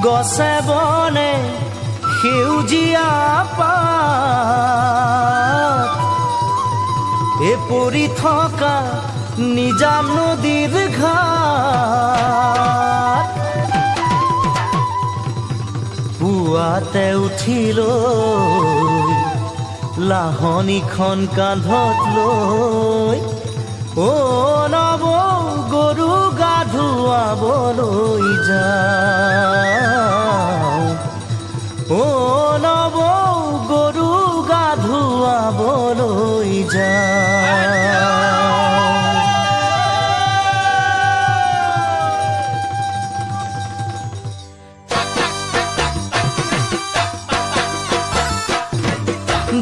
গছে বনে সেউজীয়া পাত এ পৰি থকা নিজা নদীৰ ঘাট পুৱাতে উঠিলৈ লাহনীখন কান্ধত লৈ অ নব গৰু গা ধুৱাবলৈ যাওঁ অ নব গৰু গা ধুৱাবলৈ যাওঁ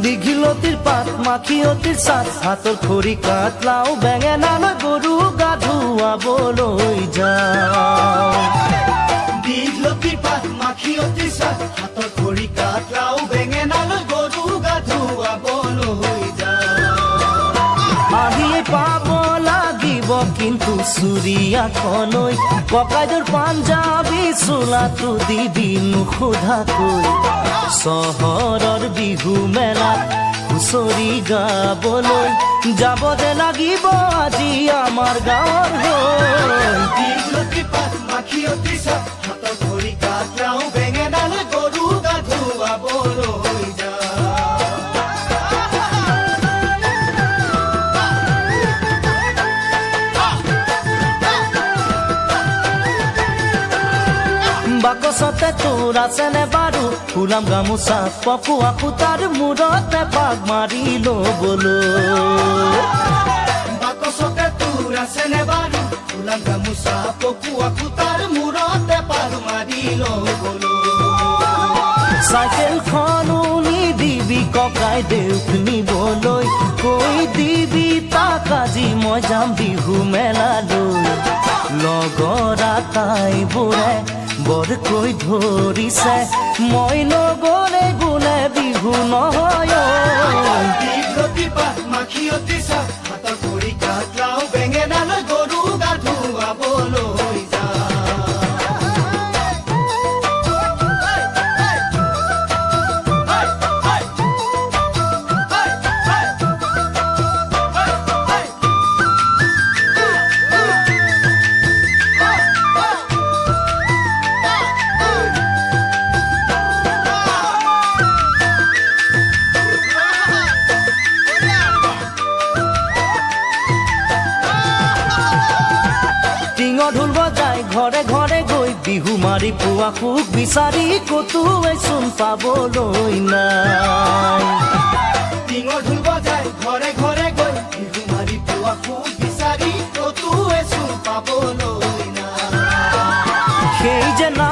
দীঘিলতিৰ পাত মাখিয়তিৰ চাট হাতৰ খৰি কাট লাও বেঙেনালৈ গৰু গা ধুৱাবলৈ যাওঁ দীঘলতিৰ পাত মাখিয়তিৰ চাট হাতৰ খৰি কাট লাও বেঙেনালৈ গৰু গা ধুৱাবলৈ যাওঁ আহিয়ে পাব লাগিব কিন্তু চুৰিয়াখনৈ ককাইদেউৰ পাঞ্জাবী চোলাটো দিবি নোসোধাকৈ চহৰৰ বিহু মেলাত হুঁচৰি গাবলৈ যাব যে লাগিব আজি আমাৰ গাঁৱৰ হৈ দীঘলতিৰ পাত মাখিয়তিৰ চাট হাতৰ খৰি কাট লাও বেঙেনালৈ গৰু গা ধুৱাবলৈ যাওঁ বাকচতে তোৰ আছেনে বাৰু ফুলাম গামোচা পকোৱা সূতাৰ মূৰতে পাক মাৰি ল'বলৈ বাকচতে তোৰ আছেনে বাৰু ফুলাম গামোচা পকোৱা সূতাৰ মূৰতে পাক মাৰি ল'বলৈ চাইকেলখনো নিদিবি ককাইদেউক নিবলৈ কৈ দিবি তাক আজি মই যাম বিহু মেলালৈ লগৰ আটাইবোৰে বৰকৈ ধৰিছে মই নগ'লে বোলে বিহু নহয় দীঘলতিৰ পাত মাখিয়তিৰ চাট হাতৰ খৰি কাট লাও বেঙেনালৈ গৰু গা ধুৱাবলৈ যাওঁ টিঙৰ ঢোল বজাই ঘৰে ঘৰে গৈ বিহু মাৰি পোৱা সুখ বিচাৰি ক'তোৱে চোন পাবলৈ নাই টিঙৰ ঢোল